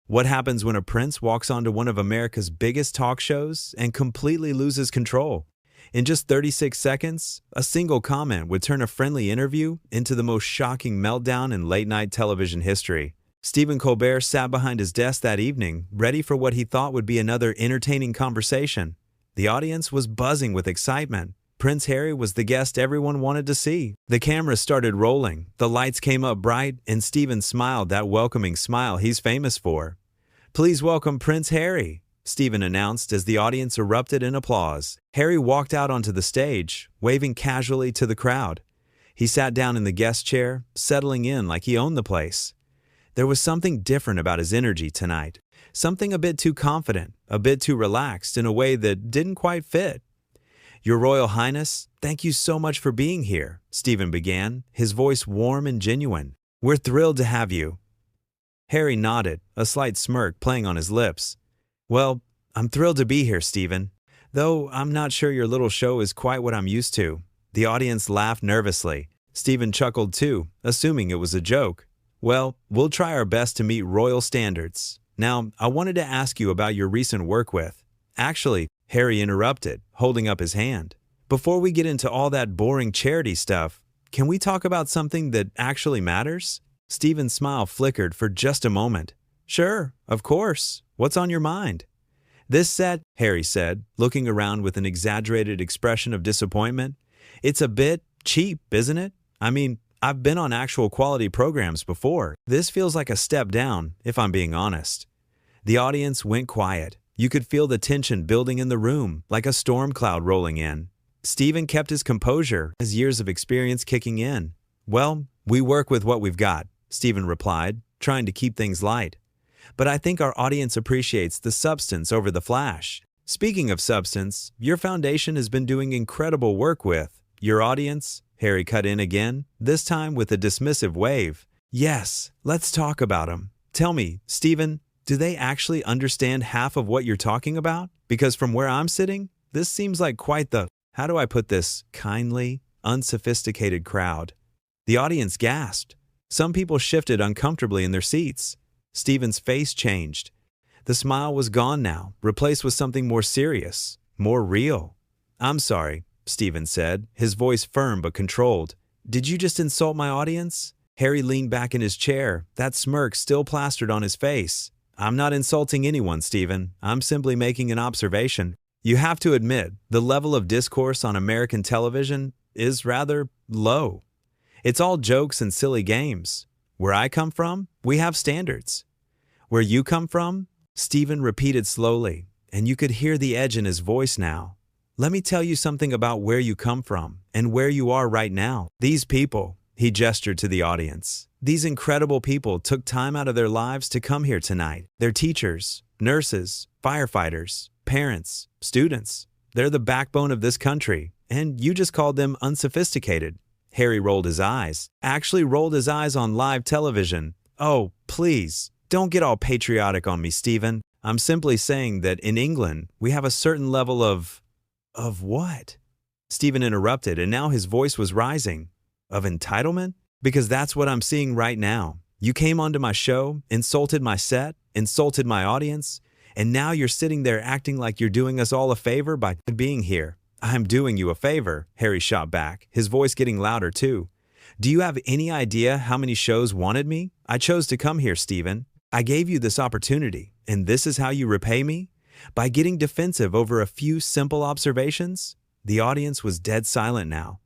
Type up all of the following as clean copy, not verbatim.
What happens when a prince walks onto one of America's biggest talk shows and completely loses control? In just 36 seconds, a single comment would turn a friendly interview into the most shocking meltdown in late-night television history. Stephen Colbert sat behind his desk that evening, ready for what he thought would be another entertaining conversation. The audience was buzzing with excitement. Prince Harry was the guest everyone wanted to see. The camera started rolling, the lights came up bright, and Stephen smiled that welcoming smile he's famous for. "Please welcome Prince Harry," Stephen announced as the audience erupted in applause. Harry walked out onto the stage, waving casually to the crowd. He sat down in the guest chair, settling in like he owned the place. There was something different about his energy tonight. Something a bit too confident, a bit too relaxed in a way that didn't quite fit. "Your Royal Highness, thank you so much for being here," Stephen began, his voice warm and genuine. "We're thrilled to have you." Harry nodded, a slight smirk playing on his lips. "Well, I'm thrilled to be here, Stephen. Though I'm not sure your little show is quite what I'm used to." The audience laughed nervously. Stephen chuckled too, assuming it was a joke. "Well, we'll try our best to meet royal standards. Now, I wanted to ask you about your recent work with—" "Actually," Harry interrupted, holding up his hand. "Before we get into all that boring charity stuff, can we talk about something that actually matters?" Stephen's smile flickered for just a moment. "Sure, of course. What's on your mind?" "This set," Harry said, looking around with an exaggerated expression of disappointment. "It's a bit cheap, isn't it? I mean, I've been on actual quality programs before. This feels like a step down, if I'm being honest." The audience went quiet. You could feel the tension building in the room, like a storm cloud rolling in. Stephen kept his composure, his years of experience kicking in. "Well, we work with what we've got," Stephen replied, trying to keep things light. "But I think our audience appreciates the substance over the flash. Speaking of substance, your foundation has been doing incredible work with your audience." Harry cut in again, this time with a dismissive wave. "Yes, let's talk about them. Tell me, Stephen, do they actually understand half of what you're talking about? Because from where I'm sitting, this seems like quite the, how do I put this, kindly, unsophisticated crowd." The audience gasped. Some people shifted uncomfortably in their seats. Stephen's face changed. The smile was gone now, replaced with something more serious, more real. "I'm sorry," Stephen said, his voice firm but controlled. "Did you just insult my audience?" Harry leaned back in his chair, that smirk still plastered on his face. "I'm not insulting anyone, Stephen. I'm simply making an observation. You have to admit, the level of discourse on American television is rather low. It's all jokes and silly games. Where I come from, we have standards." "Where you come from?" Stephen repeated slowly, and you could hear the edge in his voice now. "Let me tell you something about where you come from and where you are right now. These people," he gestured to the audience, "these incredible people took time out of their lives to come here tonight. They're teachers, nurses, firefighters, parents, students. They're the backbone of this country, and you just called them unsophisticated." Harry rolled his eyes, actually rolled his eyes on live television. "Oh, please, don't get all patriotic on me, Stephen. I'm simply saying that in England, we have a certain level of what?" Stephen interrupted, and now his voice was rising. "Of entitlement? Because that's what I'm seeing right now. You came onto my show, insulted my set, insulted my audience, and now you're sitting there acting like you're doing us all a favor by being here." "I'm doing you a favor," Harry shot back, his voice getting louder too. "Do you have any idea how many shows wanted me? I chose to come here, Stephen. I gave you this opportunity, and this is how you repay me? By getting defensive over a few simple observations?" The audience was dead silent now.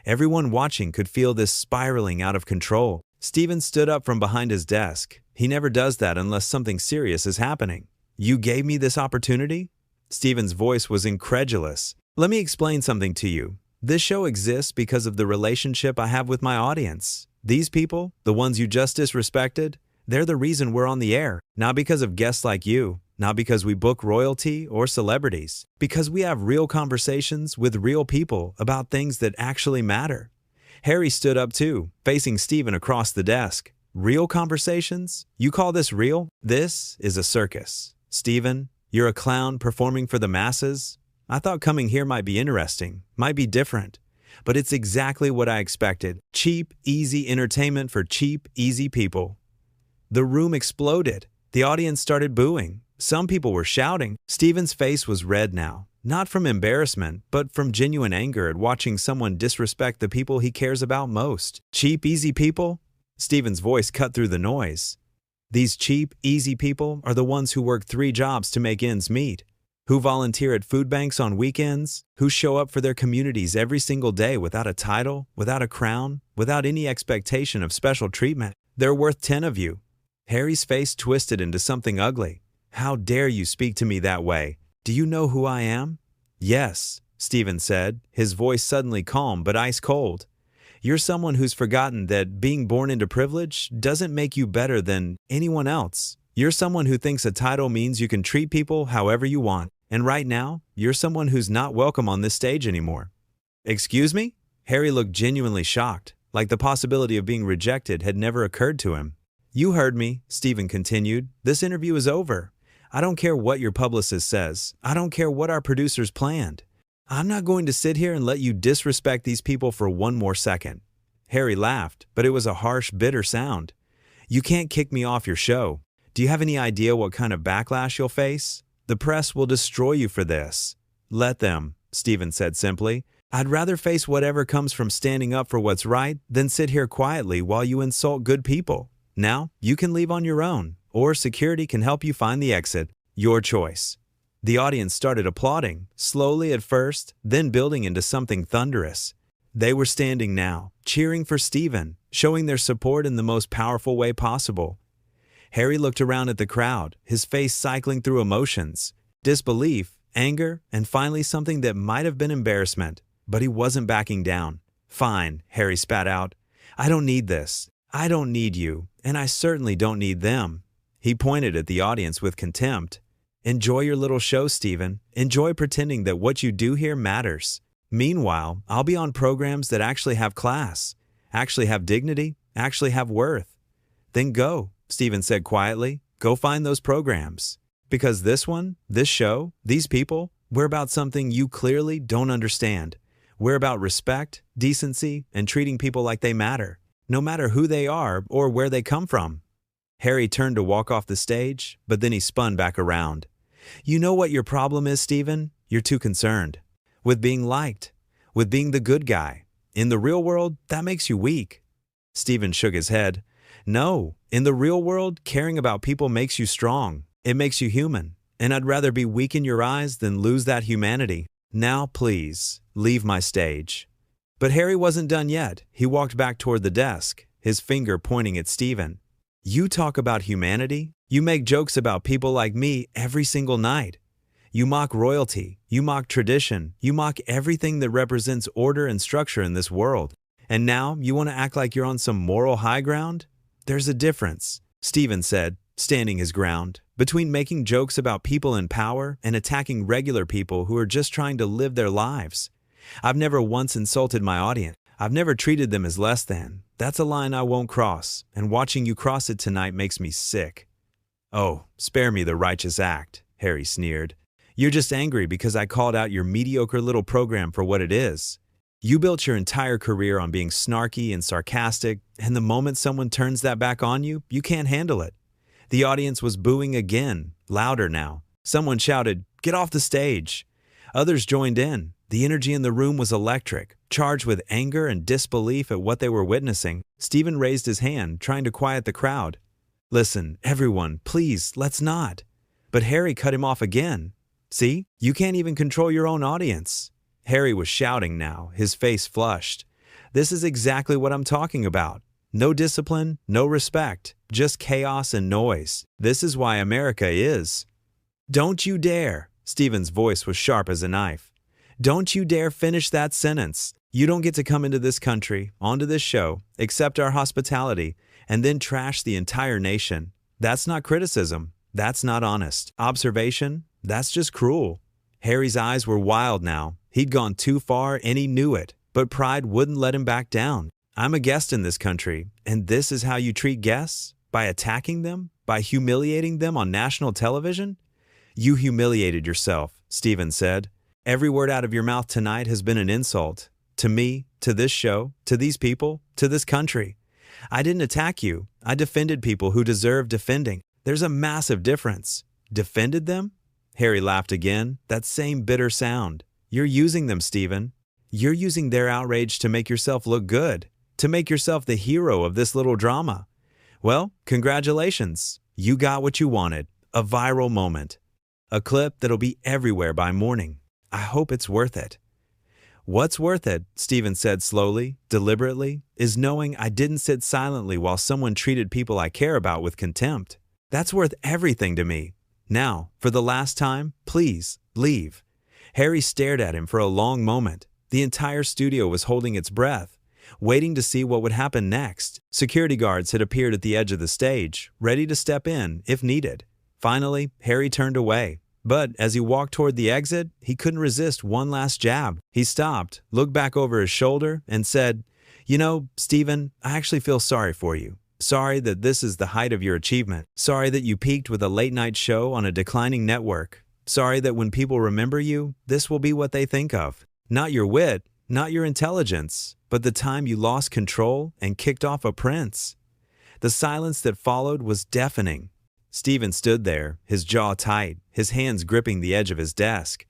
Everyone watching could feel this spiraling out of control. Stephen stood up from behind his desk. He never does that unless something serious is happening. "You gave me this opportunity?" Stephen's voice was incredulous. "Let me explain something to you. This show exists because of the relationship I have with my audience. These people, the ones you just disrespected, they're the reason we're on the air. Not because of guests like you, not because we book royalty or celebrities. Because we have real conversations with real people about things that actually matter." Harry stood up too, facing Stephen across the desk. "Real conversations? You call this real? This is a circus. Stephen, you're a clown performing for the masses. I thought coming here might be interesting, might be different. But it's exactly what I expected. Cheap, easy entertainment for cheap, easy people." The room exploded. The audience started booing. Some people were shouting. Stephen's face was red now, not from embarrassment, but from genuine anger at watching someone disrespect the people he cares about most. Cheap, easy people? Stephen's voice cut through the noise. These cheap, easy people are the ones who work 3 jobs to make ends meet, who volunteer at food banks on weekends, who show up for their communities every single day without a title, without a crown, without any expectation of special treatment. They're worth 10 of you. Harry's face twisted into something ugly. How dare you speak to me that way? Do you know who I am? Yes, Stephen said, his voice suddenly calm but ice cold. You're someone who's forgotten that being born into privilege doesn't make you better than anyone else. You're someone who thinks a title means you can treat people however you want. And right now, you're someone who's not welcome on this stage anymore. Excuse me? Harry looked genuinely shocked, like the possibility of being rejected had never occurred to him. You heard me, Stephen continued. This interview is over. I don't care what your publicist says. I don't care what our producers planned. I'm not going to sit here and let you disrespect these people for one more second. Harry laughed, but it was a harsh, bitter sound. You can't kick me off your show. Do you have any idea what kind of backlash you'll face? The press will destroy you for this. Let them, Stephen said simply. I'd rather face whatever comes from standing up for what's right than sit here quietly while you insult good people. Now, you can leave on your own, or security can help you find the exit. Your choice. The audience started applauding, slowly at first, then building into something thunderous. They were standing now, cheering for Stephen, showing their support in the most powerful way possible. Harry looked around at the crowd, his face cycling through emotions, disbelief, anger, and finally something that might have been embarrassment, but he wasn't backing down. Fine, Harry spat out. I don't need this. I don't need you, and I certainly don't need them. He pointed at the audience with contempt. Enjoy your little show, Stephen. Enjoy pretending that what you do here matters. Meanwhile, I'll be on programs that actually have class, actually have dignity, actually have worth. Then go, Stephen said quietly. Go find those programs. Because this one, this show, these people, we're about something you clearly don't understand. We're about respect, decency, and treating people like they matter, no matter who they are or where they come from. Harry turned to walk off the stage, but then he spun back around. You know what your problem is, Stephen? You're too concerned with being liked, with being the good guy. In the real world, that makes you weak. Stephen shook his head. No, in the real world, caring about people makes you strong. It makes you human. And I'd rather be weak in your eyes than lose that humanity. Now, please, leave my stage. But Harry wasn't done yet. He walked back toward the desk, his finger pointing at Stephen. You talk about humanity. You make jokes about people like me every single night. You mock royalty. You mock tradition. You mock everything that represents order and structure in this world. And now you want to act like you're on some moral high ground? There's a difference, Stephen said, standing his ground, between making jokes about people in power and attacking regular people who are just trying to live their lives. I've never once insulted my audience. I've never treated them as less than. That's a line I won't cross, and watching you cross it tonight makes me sick. Oh, spare me the righteous act, Harry sneered. You're just angry because I called out your mediocre little program for what it is. You built your entire career on being snarky and sarcastic, and the moment someone turns that back on you, you can't handle it. The audience was booing again, louder now. Someone shouted, "Get off the stage!" Others joined in. The energy in the room was electric, charged with anger and disbelief at what they were witnessing. Stephen raised his hand, trying to quiet the crowd. Listen, everyone, please, let's not. But Harry cut him off again. See, you can't even control your own audience. Harry was shouting now, his face flushed. This is exactly what I'm talking about. No discipline, no respect, just chaos and noise. This is why America is. Don't you dare. Stephen's voice was sharp as a knife. Don't you dare finish that sentence. You don't get to come into this country, onto this show, accept our hospitality, and then trash the entire nation. That's not criticism. That's not honest. Observation? That's just cruel. Harry's eyes were wild now. He'd gone too far and he knew it, but pride wouldn't let him back down. I'm a guest in this country, and this is how you treat guests? By attacking them? By humiliating them on national television? You humiliated yourself, Stephen said. Every word out of your mouth tonight has been an insult. To me, to this show, to these people, to this country. I didn't attack you. I defended people who deserve defending. There's a massive difference. Defended them? Harry laughed again, that same bitter sound. You're using them, Stephen. You're using their outrage to make yourself look good, to make yourself the hero of this little drama. Well, congratulations. You got what you wanted, a viral moment. A clip that'll be everywhere by morning. I hope it's worth it. What's worth it, Stephen said slowly, deliberately, is knowing I didn't sit silently while someone treated people I care about with contempt. That's worth everything to me. Now, for the last time, please, leave. Harry stared at him for a long moment. The entire studio was holding its breath, waiting to see what would happen next. Security guards had appeared at the edge of the stage, ready to step in if needed. Finally, Harry turned away. But as he walked toward the exit, he couldn't resist one last jab. He stopped, looked back over his shoulder, and said, "You know, Stephen, I actually feel sorry for you. Sorry that this is the height of your achievement. Sorry that you peaked with a late-night show on a declining network. Sorry that when people remember you, this will be what they think of. Not your wit, not your intelligence, but the time you lost control and kicked off a prince." The silence that followed was deafening. Stephen stood there, his jaw tight, his hands gripping the edge of his desk.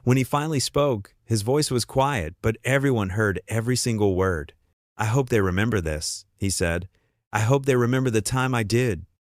When he finally spoke, his voice was quiet, but everyone heard every single word. "I hope they remember this," he said. "I hope they remember the time I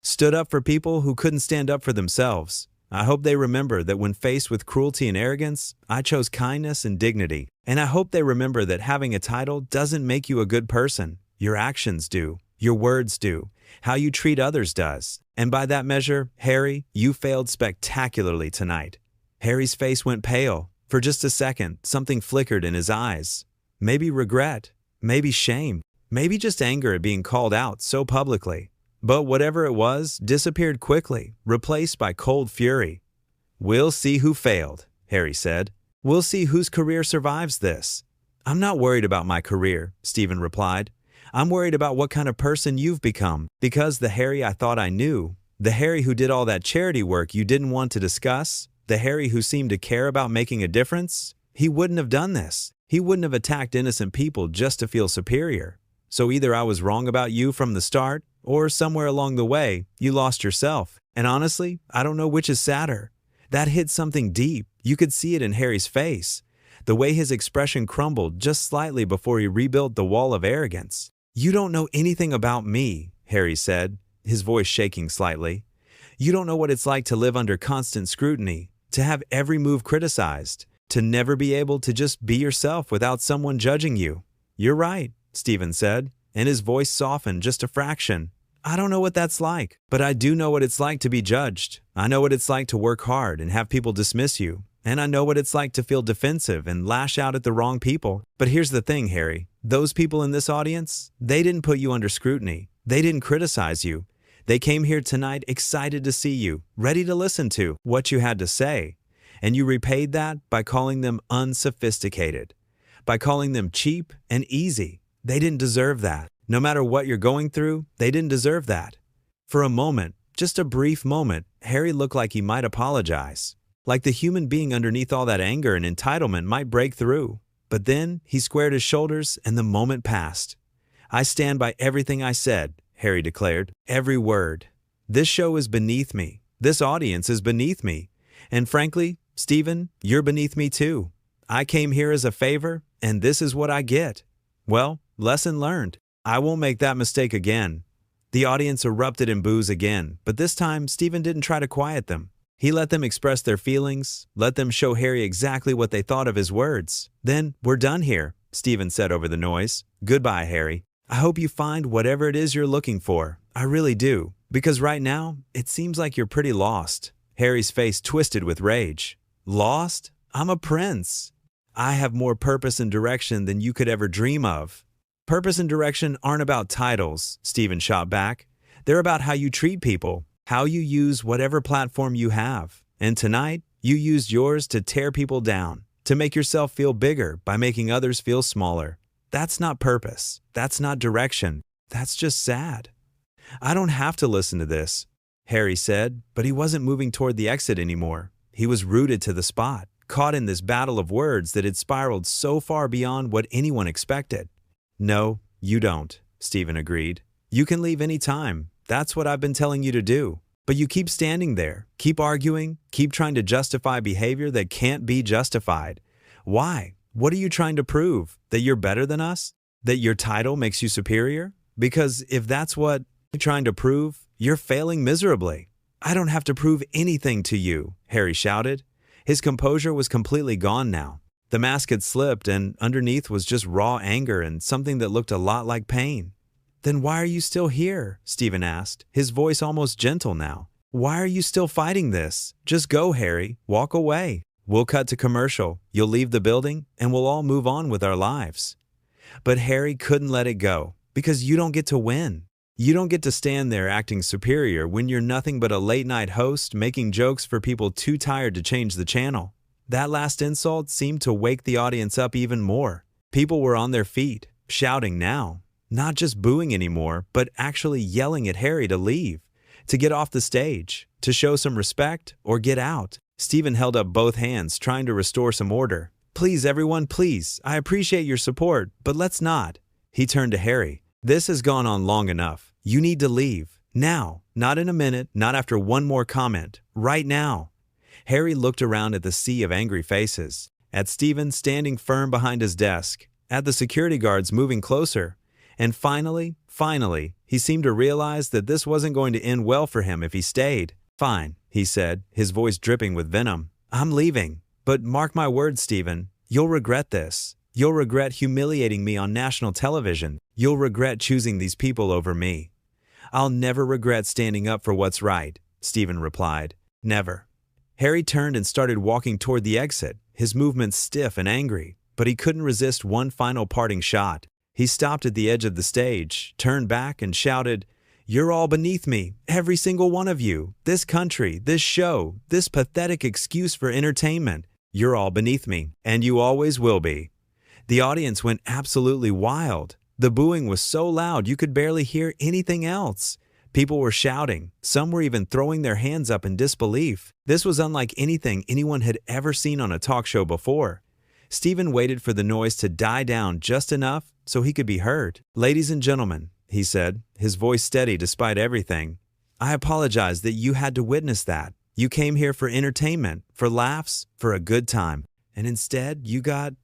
stood up for people who couldn't stand up for themselves. I hope they remember that when faced with cruelty and arrogance, I chose kindness and dignity. And I hope they remember that having a title doesn't make you a good person. Your actions do. Your words do. How you treat others does. And by that measure, Harry, you failed spectacularly tonight." Harry's face went pale. For just a second, something flickered in his eyes. Maybe regret, maybe shame, maybe just anger at being called out so publicly. But whatever it was disappeared quickly, replaced by cold fury. "We'll see who failed," Harry said. "We'll see whose career survives this." "I'm not worried about my career," Stephen replied. "I'm worried about what kind of person you've become, because the Harry I thought I knew, the Harry who did all that charity work you didn't want to discuss, the Harry who seemed to care about making a difference, he wouldn't have done this. He wouldn't have attacked innocent people just to feel superior. So either I was wrong about you from the start, or somewhere along the way, you lost yourself. And honestly, I don't know which is sadder." That hit something deep. You could see it in Harry's face, the way his expression crumbled just slightly before he rebuilt the wall of arrogance. "You don't know anything about me," Harry said, his voice shaking slightly. "You don't know what it's like to live under constant scrutiny, to have every move criticized, to never be able to just be yourself without someone judging you." "You're right," Stephen said, and his voice softened just a fraction. "I don't know what that's like, but I do know what it's like to be judged. I know what it's like to work hard and have people dismiss you. And I know what it's like to feel defensive and lash out at the wrong people. But here's the thing, Harry. Those people in this audience, they didn't put you under scrutiny. They didn't criticize you. They came here tonight excited to see you, ready to listen to what you had to say. And you repaid that by calling them unsophisticated, by calling them cheap and easy. They didn't deserve that. No matter what you're going through, they didn't deserve that." For a moment, just a brief moment, Harry looked like he might apologize. Like the human being underneath all that anger and entitlement might break through. But then he squared his shoulders and the moment passed. "I stand by everything I said," Harry declared. "Every word. This show is beneath me. This audience is beneath me. And frankly, Stephen, you're beneath me too. I came here as a favor, and this is what I get. Well, lesson learned. I won't make that mistake again." The audience erupted in boos again, but this time Stephen didn't try to quiet them. He let them express their feelings, let them show Harry exactly what they thought of his words. "Then, we're done here," Stephen said over the noise. "Goodbye, Harry. I hope you find whatever it is you're looking for. I really do. Because right now, it seems like you're pretty lost." Harry's face twisted with rage. "Lost? I'm a prince. I have more purpose and direction than you could ever dream of." "Purpose and direction aren't about titles," Stephen shot back. "They're about how you treat people, how you use whatever platform you have. And tonight, you used yours to tear people down, to make yourself feel bigger by making others feel smaller. That's not purpose. That's not direction. That's just sad." "I don't have to listen to this," Harry said, but he wasn't moving toward the exit anymore. He was rooted to the spot, caught in this battle of words that had spiraled so far beyond what anyone expected. "No, you don't," Stephen agreed. "You can leave any time. That's what I've been telling you to do. But you keep standing there, keep arguing, keep trying to justify behavior that can't be justified. Why? What are you trying to prove? That you're better than us? That your title makes you superior? Because if that's what you're trying to prove, you're failing miserably. I don't have to prove anything to you, Harry shouted. His composure was completely gone now. The mask had slipped, and underneath was just raw anger and something that looked a lot like pain. Then why are you still here? Stephen asked, his voice almost gentle now. Why are you still fighting this? Just go, Harry. Walk away. We'll cut to commercial. You'll leave the building, and we'll all move on with our lives. But Harry couldn't let it go, because you don't get to win. You don't get to stand there acting superior when you're nothing but a late-night host making jokes for people too tired to change the channel. That last insult seemed to wake the audience up even more. People were on their feet, shouting now. Not just booing anymore, but actually yelling at Harry to leave, to get off the stage, to show some respect, or get out. Stephen held up both hands, trying to restore some order. Please, everyone, please. I appreciate your support, but let's not. He turned to Harry. This has gone on long enough. You need to leave. Now. Not in a minute, not after one more comment. Right now. Harry looked around at the sea of angry faces, at Stephen standing firm behind his desk, at the security guards moving closer. And finally, he seemed to realize that this wasn't going to end well for him if he stayed. Fine, he said, his voice dripping with venom. I'm leaving. But mark my words, Stephen, you'll regret this. You'll regret humiliating me on national television. You'll regret choosing these people over me. I'll never regret standing up for what's right, Stephen replied. Never. Harry turned and started walking toward the exit, his movements stiff and angry, but he couldn't resist one final parting shot. He stopped at the edge of the stage, turned back, and shouted, You're all beneath me, every single one of you. This country, this show, this pathetic excuse for entertainment. You're all beneath me, and you always will be. The audience went absolutely wild. The booing was so loud you could barely hear anything else. People were shouting. Some were even throwing their hands up in disbelief. This was unlike anything anyone had ever seen on a talk show before. Stephen waited for the noise to die down just enough so he could be heard. Ladies and gentlemen, he said, his voice steady despite everything, I apologize that you had to witness that. You came here for entertainment, for laughs, for a good time. And instead, you got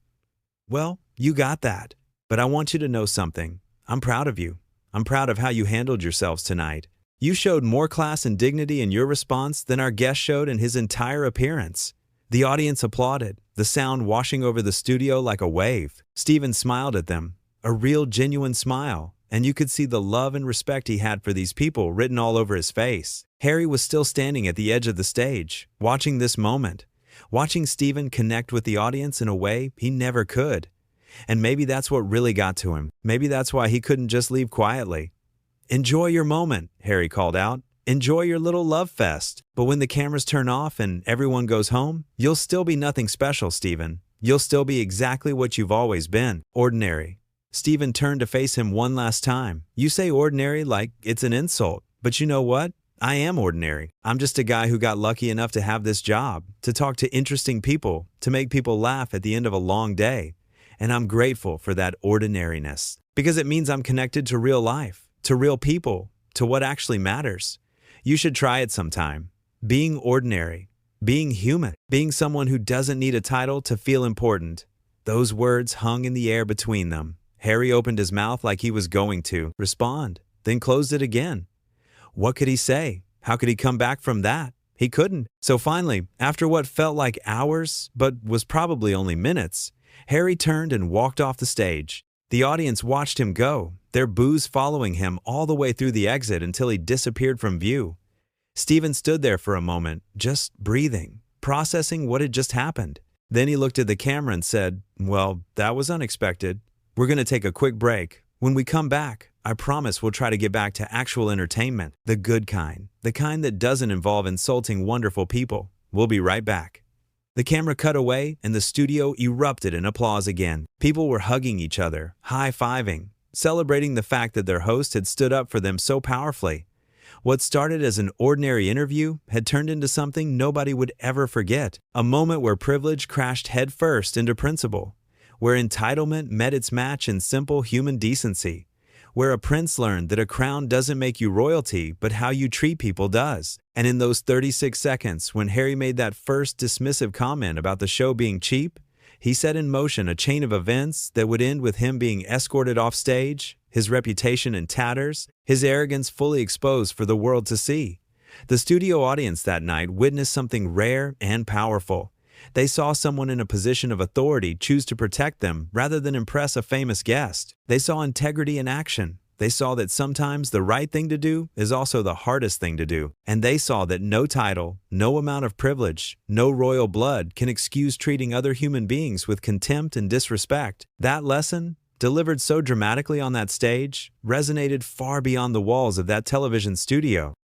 that. But I want you to know something. I'm proud of you. I'm proud of how you handled yourselves tonight. You showed more class and dignity in your response than our guest showed in his entire appearance. The audience applauded, the sound washing over the studio like a wave. Stephen smiled at them, a real genuine smile, and you could see the love and respect he had for these people written all over his face. Harry was still standing at the edge of the stage, watching this moment, watching Stephen connect with the audience in a way he never could. And maybe that's what really got to him. Maybe that's why he couldn't just leave quietly. Enjoy your moment, Harry called out. Enjoy your little love fest. But when the cameras turn off and everyone goes home, you'll still be nothing special, Stephen. You'll still be exactly what you've always been, ordinary. Stephen turned to face him one last time. You say ordinary like it's an insult, but you know what? I am ordinary. I'm just a guy who got lucky enough to have this job, to talk to interesting people, to make people laugh at the end of a long day. And I'm grateful for that ordinariness, because it means I'm connected to real life, to real people, to what actually matters. You should try it sometime. Being ordinary, being human, being someone who doesn't need a title to feel important. Those words hung in the air between them. Harry opened his mouth like he was going to respond, then closed it again. What could he say? How could he come back from that? He couldn't. So finally, after what felt like hours, but was probably only minutes, Harry turned and walked off the stage. The audience watched him go, their boos following him all the way through the exit until he disappeared from view. Stephen stood there for a moment, just breathing, processing what had just happened. Then he looked at the camera and said, Well, that was unexpected. We're going to take a quick break. When we come back, I promise we'll try to get back to actual entertainment, the good kind, the kind that doesn't involve insulting wonderful people. We'll be right back. The camera cut away and the studio erupted in applause again. People were hugging each other, high-fiving, celebrating the fact that their host had stood up for them so powerfully. What started as an ordinary interview had turned into something nobody would ever forget, a moment where privilege crashed headfirst into principle, where entitlement met its match in simple human decency, where a prince learned that a crown doesn't make you royalty, but how you treat people does. And in those 36 seconds, when Harry made that first dismissive comment about the show being cheap, he set in motion a chain of events that would end with him being escorted off stage, his reputation in tatters, his arrogance fully exposed for the world to see. The studio audience that night witnessed something rare and powerful. They saw someone in a position of authority choose to protect them rather than impress a famous guest. They saw integrity in action. They saw that sometimes the right thing to do is also the hardest thing to do. And they saw that no title, no amount of privilege, no royal blood can excuse treating other human beings with contempt and disrespect. That lesson, delivered so dramatically on that stage, resonated far beyond the walls of that television studio.